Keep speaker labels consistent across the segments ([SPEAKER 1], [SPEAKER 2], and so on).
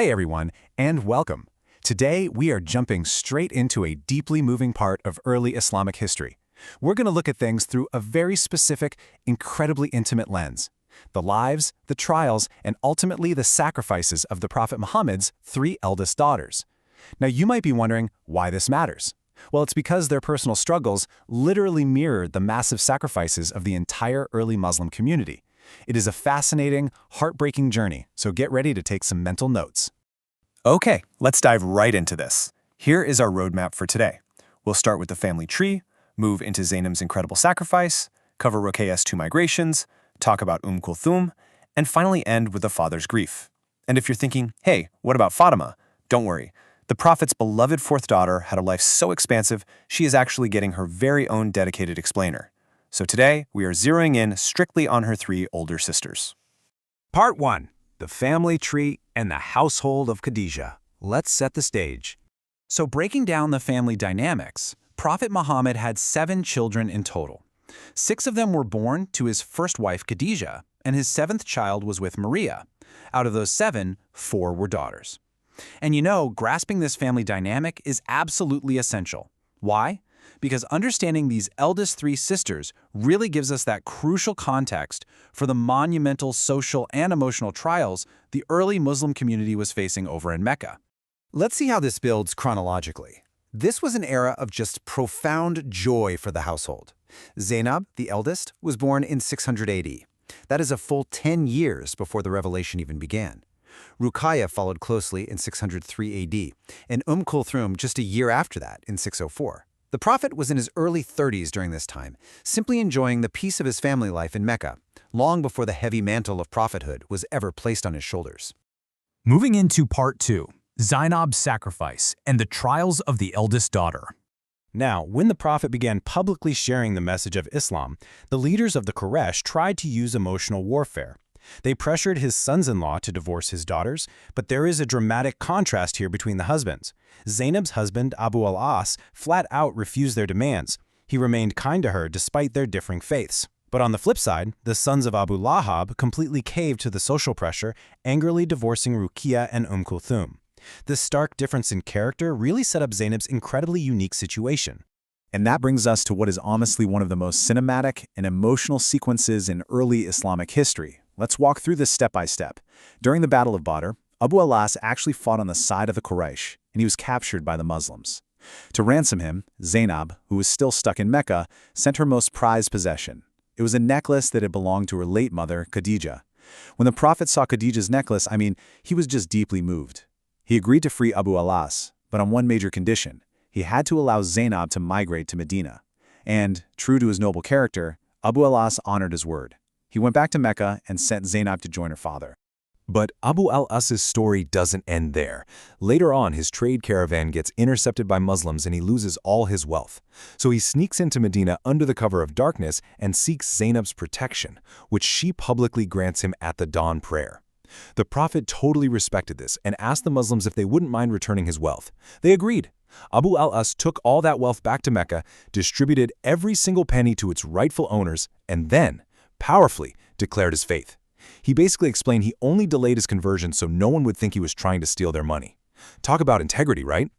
[SPEAKER 1] Hey everyone, and welcome. Today we are jumping straight into a deeply moving part of early Islamic history. We're going to look at things through a very specific, incredibly intimate lens. The lives, the trials, and ultimately the sacrifices of the Prophet Muhammad's three eldest daughters. Now you might be wondering why this matters. Well, it's because their personal struggles literally mirrored the massive sacrifices of the entire early Muslim community. It is a fascinating, heartbreaking journey, so get ready to take some mental notes. Okay, let's dive right into this. Here is our roadmap for today. We'll start with the family tree, move into Zaynab's incredible sacrifice, cover Ruqayyah's two migrations, talk about Kulthum, and finally end with the father's grief. And if you're thinking, hey, what about Fatima? Don't worry. The Prophet's beloved fourth daughter had a life so expansive, she is actually getting her very own dedicated explainer. So today, we are zeroing in strictly on her three older sisters. Part 1. The Family Tree and the Household of Khadijah. Let's set the stage. So breaking down the family dynamics, Prophet Muhammad had 7 children in total. 6 of them were born to his first wife Khadijah, and his 7th child was with Maria. Out of those 7, 4 were daughters. And you know, grasping this family dynamic is absolutely essential. Why? Because understanding these eldest 3 sisters really gives us that crucial context for the monumental social and emotional trials the early Muslim community was facing over in Mecca. Let's see how this builds chronologically. This was an era of just profound joy for the household. Zaynab, the eldest, was born in 600 AD. That is a full 10 years before the revelation even began. Ruqayyah followed closely in 603 AD, and Kulthum just a year after that in 604. The Prophet was in his early 30s during this time, simply enjoying the peace of his family life in Mecca, long before the heavy mantle of prophethood was ever placed on his shoulders.
[SPEAKER 2] Moving into Part 2, Zaynab's sacrifice and the trials of the eldest daughter.
[SPEAKER 1] Now, when the Prophet began publicly sharing the message of Islam, the leaders of the Quraysh tried to use emotional warfare. They pressured his sons-in-law to divorce his daughters, but there is a dramatic contrast here between the husbands. Zaynab's husband, Abu al-As, flat out refused their demands. He remained kind to her despite their differing faiths. But on the flip side, the sons of Abu Lahab completely caved to the social pressure, angrily divorcing Ruqayyah and Kulthum. This stark difference in character really set up Zaynab's incredibly unique situation. And that brings us to what is honestly one of the most cinematic and emotional sequences in early Islamic history. Let's walk through this step by step. During the Battle of Badr, Abu al-As actually fought on the side of the Quraysh, and he was captured by the Muslims. To ransom him, Zaynab, who was still stuck in Mecca, sent her most prized possession. It was a necklace that had belonged to her late mother, Khadijah. When the Prophet saw Khadijah's necklace, he was just deeply moved. He agreed to free Abu al-As, but on one major condition. He had to allow Zaynab to migrate to Medina. And, true to his noble character, Abu al-As honored his word. He went back to Mecca and sent Zaynab to join her father. But Abu al-As's story doesn't end there. Later on, his trade caravan gets intercepted by Muslims and he loses all his wealth. So he sneaks into Medina under the cover of darkness and seeks Zaynab's protection, which she publicly grants him at the dawn prayer. The Prophet totally respected this and asked the Muslims if they wouldn't mind returning his wealth. They agreed. Abu al-As took all that wealth back to Mecca, distributed every single penny to its rightful owners, and then, powerfully, declared his faith. He basically explained he only delayed his conversion so no one would think he was trying to steal their money. Talk about integrity, right?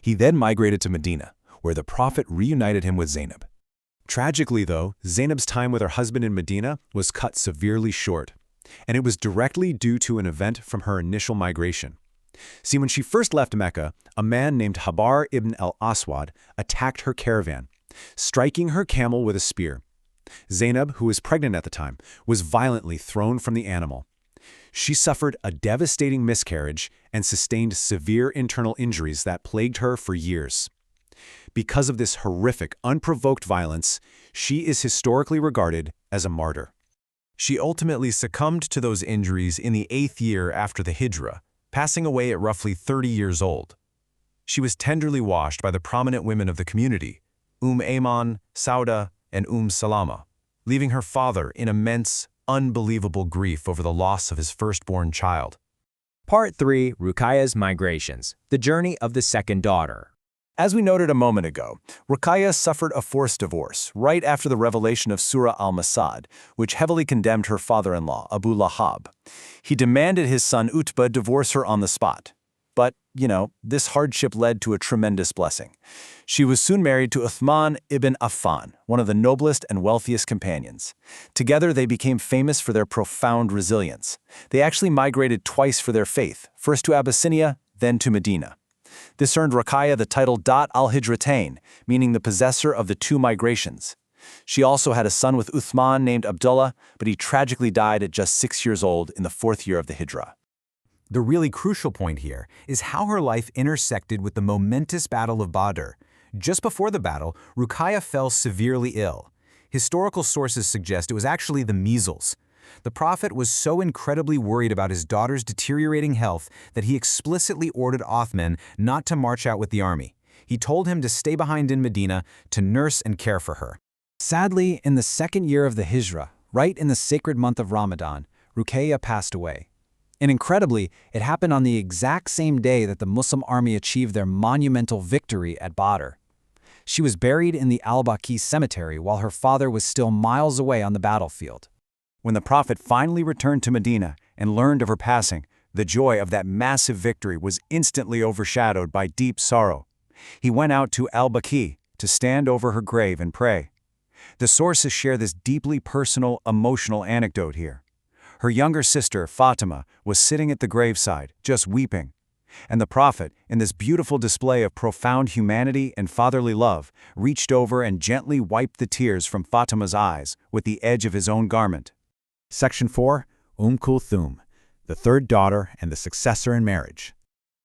[SPEAKER 1] He then migrated to Medina, where the Prophet reunited him with Zaynab. Tragically, though, Zaynab's time with her husband in Medina was cut severely short, and it was directly due to an event from her initial migration. See, when she first left Mecca, a man named Habar ibn al-Aswad attacked her caravan, striking her camel with a spear. Zaynab, who was pregnant at the time, was violently thrown from the animal. She suffered a devastating miscarriage and sustained severe internal injuries that plagued her for years. Because of this horrific, unprovoked violence, she is historically regarded as a martyr. She ultimately succumbed to those injuries in the 8th year after the Hijrah, passing away at roughly 30 years old. She was tenderly washed by the prominent women of the community, Ayman, Sauda, and Salama, leaving her father in immense, unbelievable grief over the loss of his firstborn child.
[SPEAKER 3] Part 3, Ruqayyah's Migrations, the journey of the second daughter. As we noted a moment ago, Ruqayyah suffered a forced divorce right after the revelation of Surah al-Masad, which heavily condemned her father-in-law, Abu Lahab. He demanded his son Utbah divorce her on the spot. But, this hardship led to a tremendous blessing. She was soon married to Uthman ibn Affan, one of the noblest and wealthiest companions. Together, they became famous for their profound resilience. They actually migrated twice for their faith, first to Abyssinia, then to Medina. This earned Ruqayyah the title Dat al-Hijratain, meaning the possessor of the two migrations. She also had a son with Uthman named Abdullah, but he tragically died at just 6 years old in the 4th year of the Hijrah.
[SPEAKER 2] The really crucial point here is how her life intersected with the momentous Battle of Badr. Just before the battle, Ruqayyah fell severely ill. Historical sources suggest it was actually the measles. The Prophet was so incredibly worried about his daughter's deteriorating health that he explicitly ordered Uthman not to march out with the army. He told him to stay behind in Medina to nurse and care for her.
[SPEAKER 1] Sadly, in the 2nd year of the Hijrah, right in the sacred month of Ramadan, Ruqayyah passed away. And incredibly, it happened on the exact same day that the Muslim army achieved their monumental victory at Badr. She was buried in the al-Baqi cemetery while her father was still miles away on the battlefield.
[SPEAKER 3] When the Prophet finally returned to Medina and learned of her passing, the joy of that massive victory was instantly overshadowed by deep sorrow. He went out to al-Baqi to stand over her grave and pray. The sources share this deeply personal, emotional anecdote here. Her younger sister, Fatima, was sitting at the graveside, just weeping. And the Prophet, in this beautiful display of profound humanity and fatherly love, reached over and gently wiped the tears from Fatima's eyes with the edge of his own garment.
[SPEAKER 1] Section 4. Kulthum, the third daughter and the successor in marriage.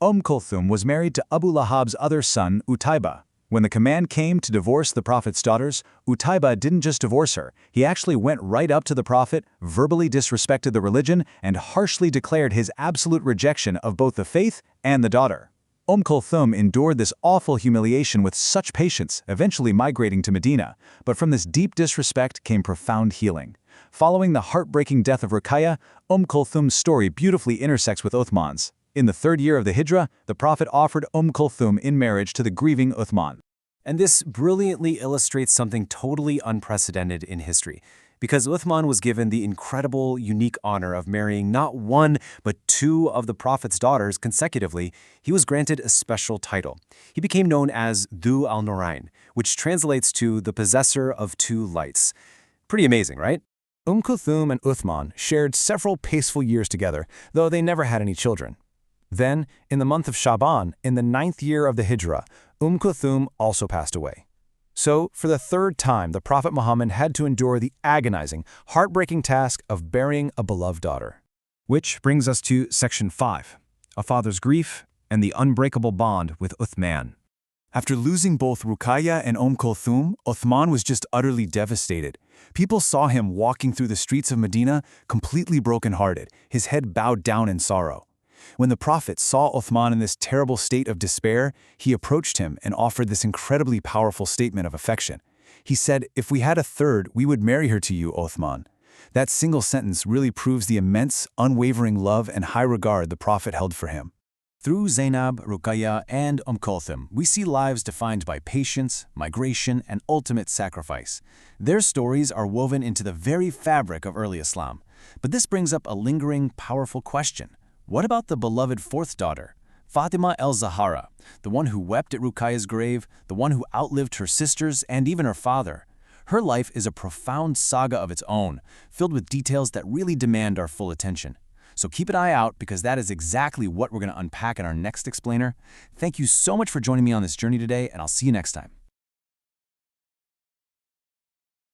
[SPEAKER 3] Kulthum was married to Abu Lahab's other son, Utbah. When the command came to divorce the Prophet's daughters, Utbah didn't just divorce her, he actually went right up to the Prophet, verbally disrespected the religion, and harshly declared his absolute rejection of both the faith and the daughter. Kulthum endured this awful humiliation with such patience, eventually migrating to Medina, but from this deep disrespect came profound healing. Following the heartbreaking death of Ruqayyah, Kulthum's story beautifully intersects with Uthman's. In the 3rd year of the Hijrah, the Prophet offered Kulthum in marriage to the grieving Uthman.
[SPEAKER 1] And this brilliantly illustrates something totally unprecedented in history, because Uthman was given the incredible, unique honor of marrying not one, but 2 of the Prophet's daughters consecutively. He was granted a special title. He became known as Dhu al-Nurayn, which translates to the possessor of 2 lights. Pretty amazing, right? Kulthum and Uthman shared several peaceful years together, though they never had any children. Then, in the month of Shaban, in the 9th year of the Hijrah, Kulthum also passed away. So, for the 3rd time, the Prophet Muhammad had to endure the agonizing, heartbreaking task of burying a beloved daughter. Which brings us to Section 5, a father's grief and the unbreakable bond with Uthman. After losing both Ruqayyah and Kulthum, Uthman was just utterly devastated. People saw him walking through the streets of Medina, completely broken-hearted, his head bowed down in sorrow. When the Prophet saw Uthman in this terrible state of despair, he approached him and offered this incredibly powerful statement of affection. He said, "If we had a third, we would marry her to you, Uthman." That single sentence really proves the immense, unwavering love and high regard the Prophet held for him. Through Zaynab, Ruqayyah, and Kulthum, we see lives defined by patience, migration, and ultimate sacrifice. Their stories are woven into the very fabric of early Islam. But this brings up a lingering, powerful question. What about the beloved 4th daughter, Fatima el-Zahra, the one who wept at Ruqayyah's grave, the one who outlived her sisters and even her father? Her life is a profound saga of its own, filled with details that really demand our full attention. So keep an eye out, because that is exactly what we're going to unpack in our next explainer. Thank you so much for joining me on this journey today, and I'll see you next time.